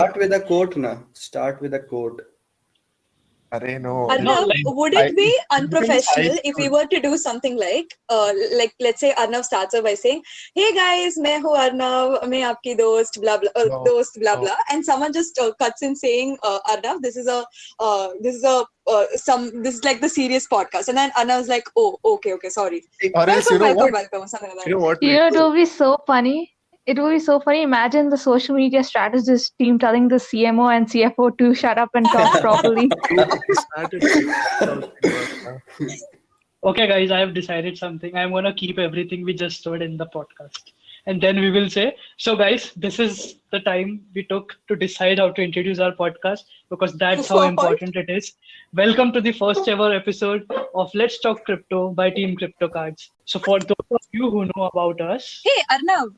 Start with a quote, na. Start with a quote. No, Arnav, would it be unprofessional if we should. were to do something like let's say Arnav starts off by saying, "Hey guys, मैं हूँ Arnav, मैं आपकी दोस्त, blah blah, No, दोस्त blah no. blah," and someone just cuts in saying, "Arnav, this is like the serious podcast," and then Arnav's like, "Oh, okay, sorry. Or else, Welcome, something like that." You know what? You know, it will be so funny. It will be so funny. Imagine the social media strategist team telling the CMO and CFO to shut up and talk properly. Okay, guys, I have decided something. I'm going to keep everything we just heard in the podcast. And then we will say, so guys, this is the time we took to decide how to introduce our podcast because that's how important it is. Welcome to the first ever episode of Let's Talk Crypto by Team Cryptocards. So for those of you who know about us. Hey, Arnav.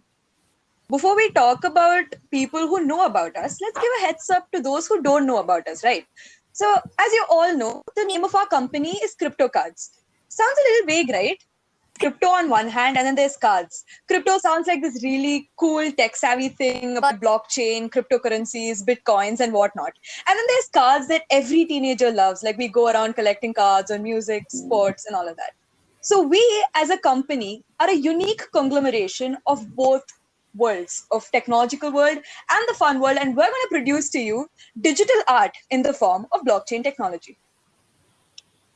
Before we talk about people who know about us, let's give a heads up to those who don't know about us, right? So, as you all know, the name of our company is Cryptocards. Sounds a little vague, right? Crypto on one hand, and then there's cards. Crypto sounds like this really cool tech-savvy thing about blockchain, cryptocurrencies, bitcoins, and whatnot. And then there's cards that every teenager loves, like we go around collecting cards on music, sports, and all of that. So we, as a company, are a unique conglomeration of both worlds, of technological world and the fun world, and we're going to produce to you digital art in the form of blockchain technology.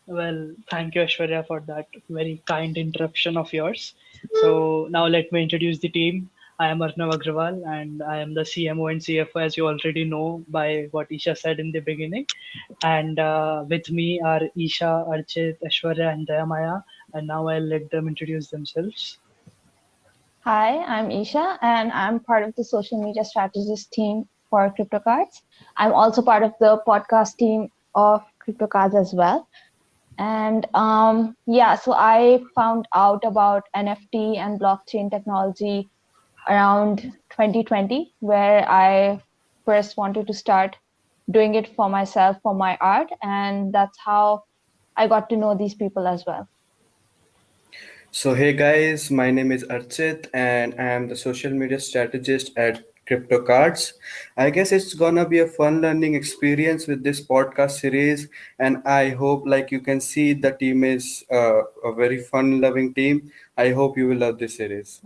Well, thank you, Aishwarya, for that very kind interruption of yours. So now let me introduce the team. I am Arnav Agrawal and I am the CMO and CFO, as you already know by what Isha said in the beginning. And with me are Isha, Archit, Aishwarya and Dayamaya. And now I'll let them introduce themselves. Hi, I'm Isha, and I'm part of the social media strategist team for Cryptocards. I'm also part of the podcast team of Cryptocards as well. And so I found out about NFT and blockchain technology around 2020, where I first wanted to start doing it for myself, for my art. And that's how I got to know these people as well. So, hey guys, my name is Archit and I am the social media strategist at Cryptocards. I guess it's gonna be a fun learning experience with this podcast series, and I hope, like you can see, the team is a very fun-loving team. I hope you will love this series.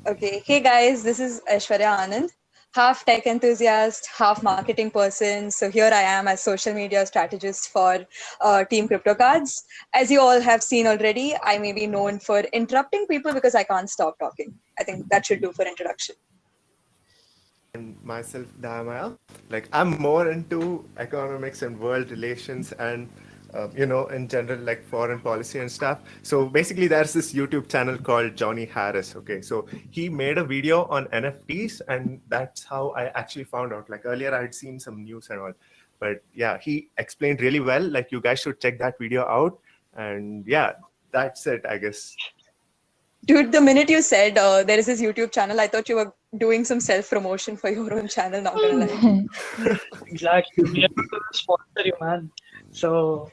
Okay, hey guys, this is Aishwarya Anand, half tech enthusiast, half marketing person. So here I am as social media strategist for Team Cryptocards. As you all have seen already, I may be known for interrupting people because I can't stop talking. I think that should do for introduction. And myself, Dayamaya. Like, I'm more into economics and world relations and in general, like foreign policy and stuff. So basically, there's this YouTube channel called Johnny Harris. Okay, so he made a video on NFTs, and that's how I actually found out. Like earlier, I had seen some news and all, but yeah, he explained really well. Like, you guys should check that video out. And yeah, that's it, I guess. Dude, the minute you said there is this YouTube channel, I thought you were doing some self-promotion for your own channel, not gonna lie. Exactly. We have to sponsor you, man. So,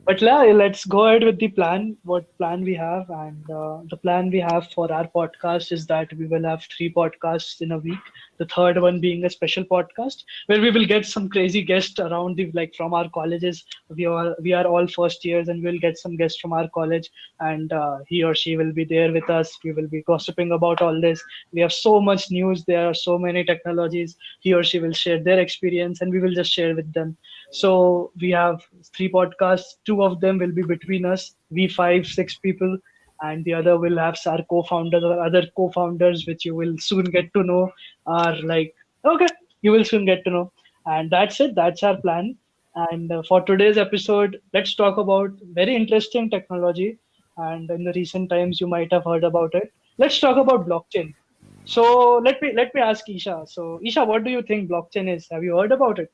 but yeah, let's go ahead with the plan, what plan we have. And the plan we have for our podcast is that we will have 3 podcasts in a week. The third one being a special podcast where we will get some crazy guests around from our colleges. We are all first years, and we'll get some guests from our college, and he or she will be there with us. We will be gossiping about all this. We have so much news. There are so many technologies. He or she will share their experience, and we will just share with them. So we have 3 podcasts. 2 of them will be between us. We 5-6 people. And the other will have our co-founders or other co-founders, which you will soon get to know, you will soon get to know. And that's it. That's our plan. And for today's episode, let's talk about very interesting technology. And in the recent times, you might have heard about it. Let's talk about blockchain. So let me ask Isha. So Isha, what do you think blockchain is? Have you heard about it?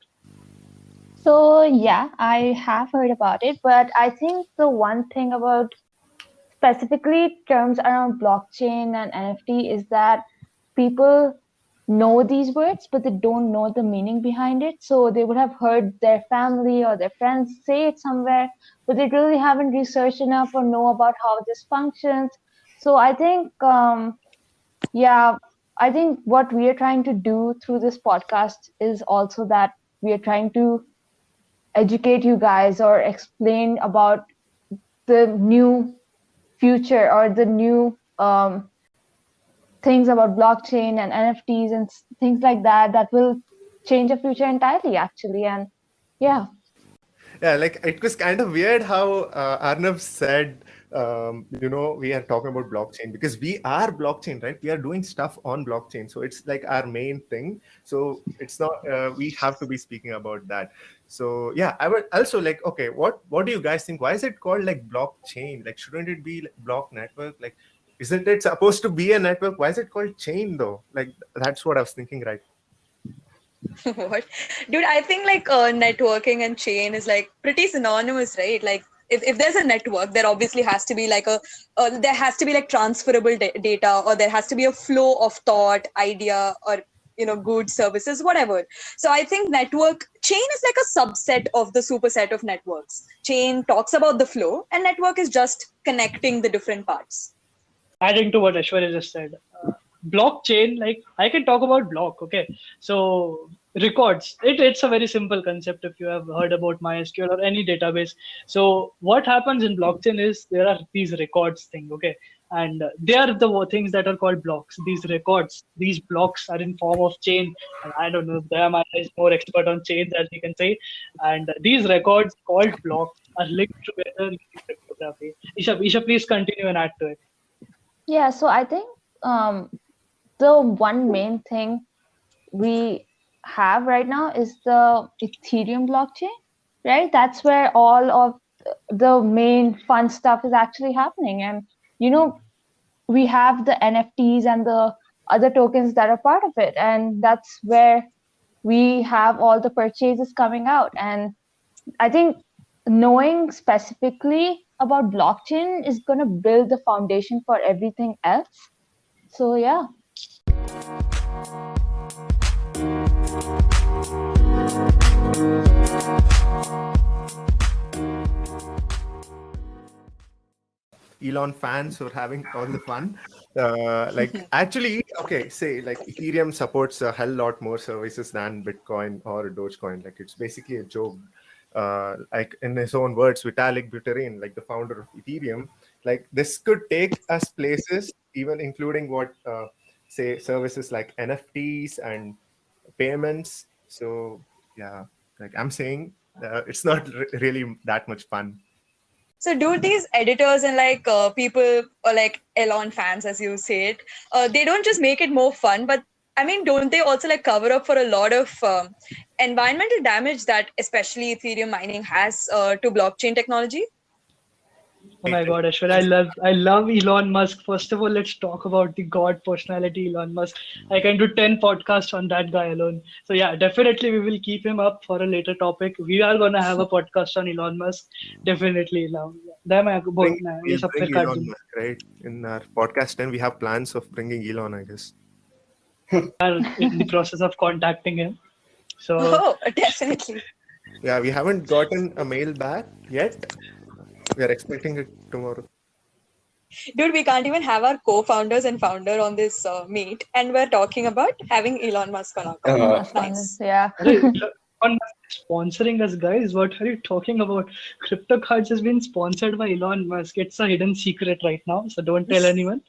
So yeah, I have heard about it, but I think the one thing about specifically terms around blockchain and NFT is that people know these words, but they don't know the meaning behind it. So they would have heard their family or their friends say it somewhere, but they really haven't researched enough or know about how this functions. So I think, I think what we are trying to do through this podcast is also that we are trying to educate you guys or explain about the new future or the new things about blockchain and NFTs and things like that that will change the future entirely, actually. And yeah. Yeah, like it was kind of weird how Arnav said, we are talking about blockchain because we are blockchain, right? We are doing stuff on blockchain. So it's like our main thing. So it's not, we have to be speaking about that. So yeah, I would also like, okay, what do you guys think? Why is it called like blockchain? Like, shouldn't it be like block network? Like, isn't it supposed to be a network? Why is it called chain though? Like, that's what I was thinking, right? What? Dude, I think like networking and chain is like pretty synonymous, right? Like if there's a network, there obviously has to be like there has to be like transferable data, or there has to be a flow of thought, idea, or goods, services, whatever. So I think network chain is like a subset of the superset of networks. Chain talks about the flow, and network is just connecting the different parts. Adding to what Aishwarya just said, blockchain, like I can talk about block. Okay, so records. It's a very simple concept if you have heard about MySQL or any database. So what happens in blockchain is there are these records thing. Okay, and they are the things that are called blocks. These records, these blocks are in form of chain. And I don't know, Dayamaya is more expert on chains as we can say. And these records called blocks are linked together using cryptography. Isha, please continue and add to it. Yeah, so I think the one main thing we have right now is the Ethereum blockchain, right? That's where all of the main fun stuff is actually happening. And, we have the NFTs and the other tokens that are part of it. And that's where we have all the purchases coming out. And I think knowing specifically about blockchain is going to build the foundation for everything else. So, yeah. Elon fans who are having all the fun. Actually, okay, say like Ethereum supports a hell lot more services than Bitcoin or Dogecoin. Like it's basically a joke. Like in his own words, Vitalik Buterin, like the founder of Ethereum, like this could take us places, even including what say services like NFTs and payments. So yeah, like I'm saying, it's not really that much fun. So do these editors and like people or like Elon fans, as you say it, they don't just make it more fun, but I mean, don't they also like cover up for a lot of environmental damage that especially Ethereum mining has to blockchain technology? Oh my God, Aishwarya, I love Elon Musk. First of all, let's talk about the God personality, Elon Musk. I can do 10 podcasts on that guy alone. So yeah, definitely we will keep him up for a later topic. We are gonna have a podcast on Elon Musk. Definitely. Now, We'll bring Elon Musk, right? In our podcast, and we have plans of bringing Elon, I guess. are in the process of contacting him. So Oh, definitely. Yeah, we haven't gotten a mail back yet. We are expecting it tomorrow. Dude, we can't even have our co-founders and founder on this meet, and we're talking about having Elon Musk on our call. Nice. Yeah. Elon Musk is sponsoring us, guys. What are you talking about? Cryptocurrencies has been sponsored by Elon Musk. It's a hidden secret right now, so don't tell anyone.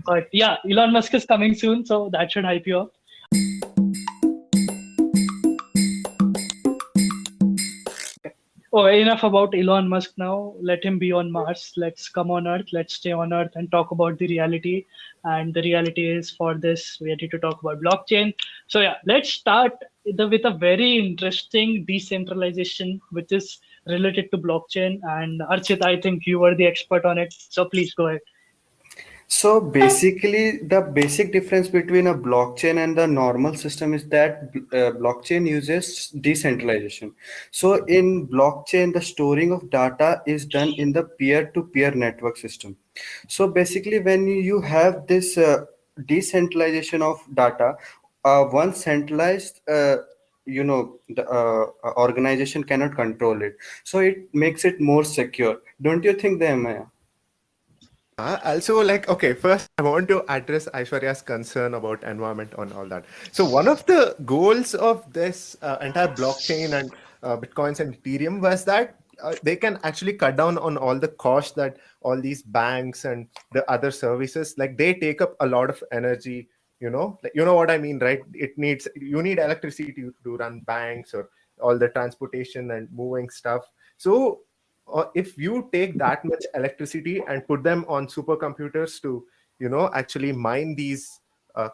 But yeah, Elon Musk is coming soon, so that should hype you up. Oh, enough about Elon Musk now. Let him be on Mars. Let's come on Earth. Let's stay on Earth and talk about the reality. And the reality is for this, we are here to talk about blockchain. So yeah, let's start with a very interesting decentralization, which is related to blockchain. And Archit, I think you were the expert on it. So please go ahead. So basically, the basic difference between a blockchain and the normal system is that blockchain uses decentralization. So in blockchain, the storing of data is done in the peer-to-peer network system. So basically, when you have this decentralization of data, one centralized the organization cannot control it, so it makes it more secure. Don't you think, Maya? Also, like, okay, first I want to address Aishwarya's concern about environment and all that. So, one of the goals of this entire blockchain and Bitcoins and Ethereum was that they can actually cut down on all the costs that all these banks and the other services, like, they take up a lot of energy. Like, you know what I mean, right? You need electricity to run banks or all the transportation and moving stuff. So if you take that much electricity and put them on supercomputers to actually mine these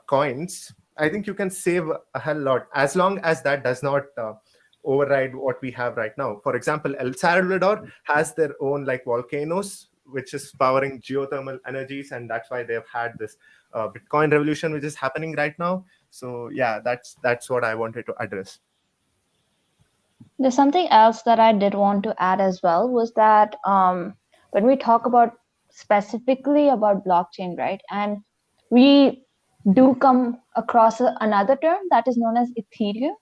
coins, I think you can save a hell lot, as long as that does not override what we have right now. For example, El Salvador has their own, like, volcanoes which is powering geothermal energies, and that's why they've had this Bitcoin revolution which is happening right now. So yeah, that's what I wanted to address. There's something else that I did want to add as well, was that when we talk about specifically about blockchain, right, and we do come across another term that is known as Ethereum.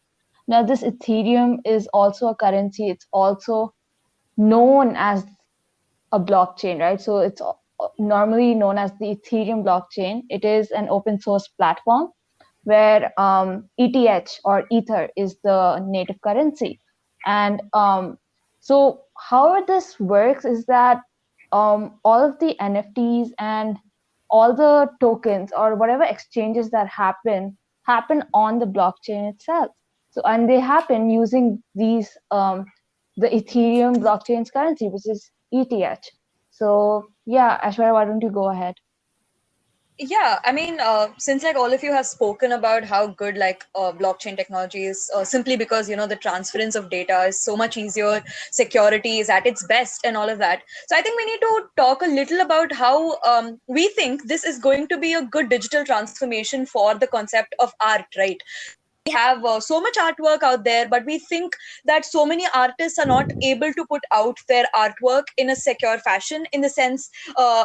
Now, this Ethereum is also a currency. It's also known as a blockchain, right? So it's normally known as the Ethereum blockchain. It is an open source platform where ETH or Ether is the native currency. And so how this works is that all of the NFTs and all the tokens or whatever exchanges that happen on the blockchain itself. So, and they happen using these the Ethereum blockchain's currency, which is ETH. So yeah, Ashwarya, why don't you go ahead? Yeah, I mean, since like all of you have spoken about how good like blockchain technology is, simply because the transference of data is so much easier, security is at its best, and all of that. So I think we need to talk a little about how we think this is going to be a good digital transformation for the concept of art, right? We have so much artwork out there, but we think that so many artists are not able to put out their artwork in a secure fashion, in the sense,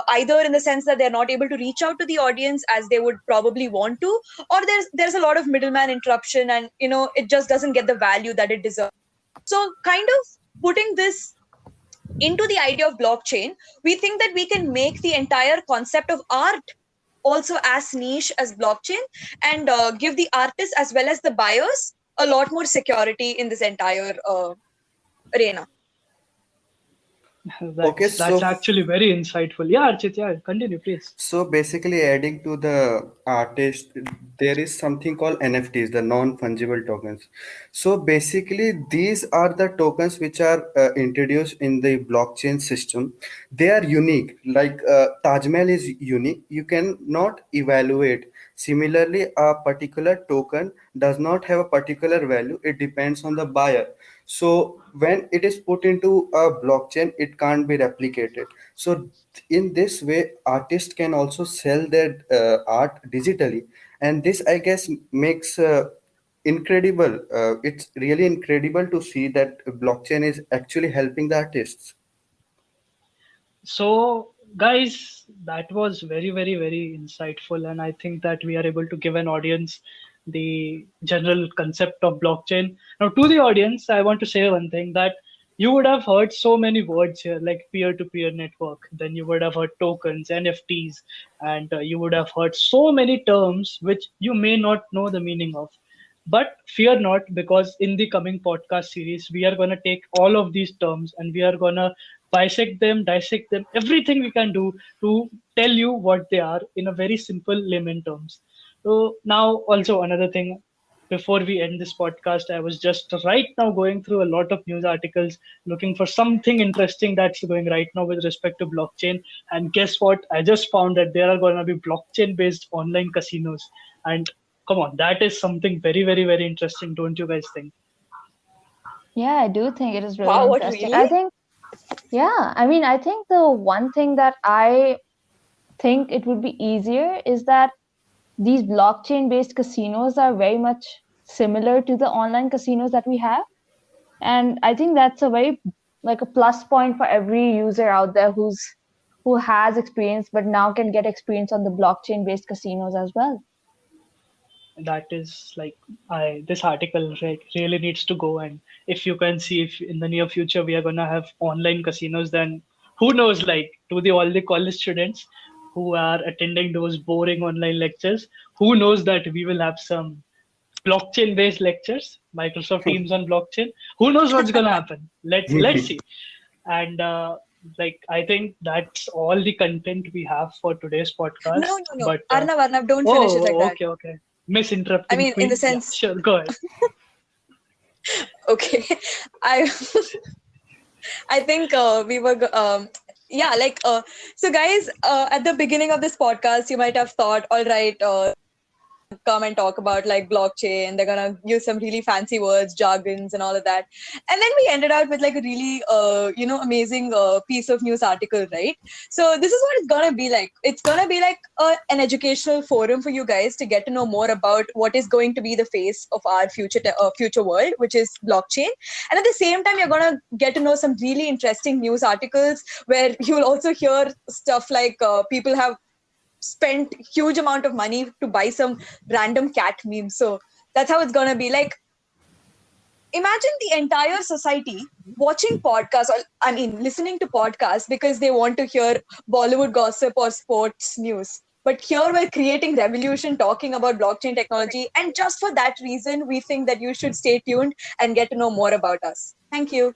either in the sense that they're not able to reach out to the audience as they would probably want to, or there's a lot of middleman interruption, and it just doesn't get the value that it deserves. So kind of putting this into the idea of blockchain, we think that we can make the entire concept of art also as niche as blockchain, and give the artists as well as the buyers a lot more security in this entire arena. Okay, That's actually very insightful. Yeah, Archit, yeah, continue, please. so basically, adding to the artist, there is something called NFTs, the non-fungible tokens. So basically, these are the tokens which are introduced in the blockchain system. They are unique. Like Taj Mahal is unique. You cannot evaluate. Similarly, a particular token does not have a particular value. It depends on the buyer. So when it is put into a blockchain, it can't be replicated. So in this way, artists can also sell their art digitally, and this, I guess, makes incredible. It's really incredible to see that blockchain is actually helping the artists. So, guys, that was very, very, very insightful. And I think that we are able to give an audience the general concept of blockchain. Now, to the audience, I want to say one thing, that you would have heard so many words here, like peer-to-peer network. Then you would have heard tokens, NFTs, and you would have heard so many terms which you may not know the meaning of. But fear not, because in the coming podcast series, we are going to take all of these terms and we are going to bisect them, dissect them, everything we can do to tell you what they are in a very simple layman terms. So now also another thing, before we end this podcast, I was just right now going through a lot of news articles looking for something interesting that's going right now with respect to blockchain. And guess what? I just found that there are going to be blockchain based online casinos. And come on, that is something very, very, very interesting, don't you guys think? Yeah, I do think it is really Wow, what, interesting. really? I think, yeah, I mean, I think the one thing that I think it would be easier is that these blockchain based casinos are very much similar to the online casinos that we have. And I think that's a very like a plus point for every user out there who has experience but now can get experience on the blockchain based casinos as well. That is like, this article really needs to go. And if you can see, if in the near future we are going to have online casinos, then who knows, like to all the college students who are attending those boring online lectures, who knows that we will have some blockchain based lectures, Microsoft Teams on blockchain. Who knows what's going to happen? Let's see. And like I think that's all the content we have for today's podcast. No. But Arnav, don't finish it like that. Okay. Misinterrupting. I mean, in queen. the sense. Yeah, sure, go ahead. Okay, I I think we were so guys, at the beginning of this podcast you might have thought, all right, come and talk about like blockchain, they're gonna use some really fancy words, jargons and all of that, and then we ended out with like a really amazing piece of news article, right? So this is what it's gonna be like. It's gonna be like an educational forum for you guys to get to know more about what is going to be the face of our future world, which is blockchain. And at the same time you're gonna get to know some really interesting news articles where you'll also hear stuff like people have spent huge amount of money to buy some random cat meme. So that's how it's gonna be. Like, imagine the entire society watching podcasts, or I mean listening to podcasts because they want to hear Bollywood gossip or sports news. But here we're creating revolution talking about blockchain technology, and just for that reason we think that you should stay tuned and get to know more about us. Thank you.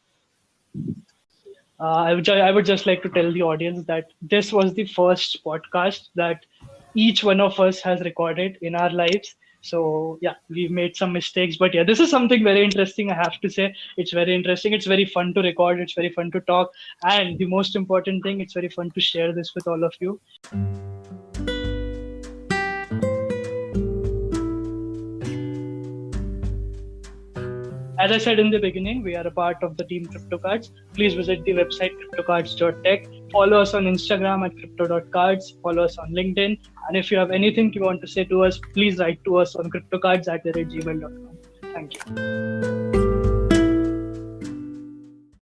I would just like to tell the audience that this was the first podcast that each one of us has recorded in our lives. So yeah, we've made some mistakes, but yeah, this is something very interesting. I have to say, it's very interesting. It's very fun to record. It's very fun to talk. And the most important thing, it's very fun to share this with all of you. As I said in the beginning, we are a part of the team Cryptocards. Please visit the website krpytocards.tech. Follow us on Instagram at kripto.cards. Follow us on LinkedIn. And if you have anything you want to say to us, please write to us on cryptocards@gmail.com. Thank you.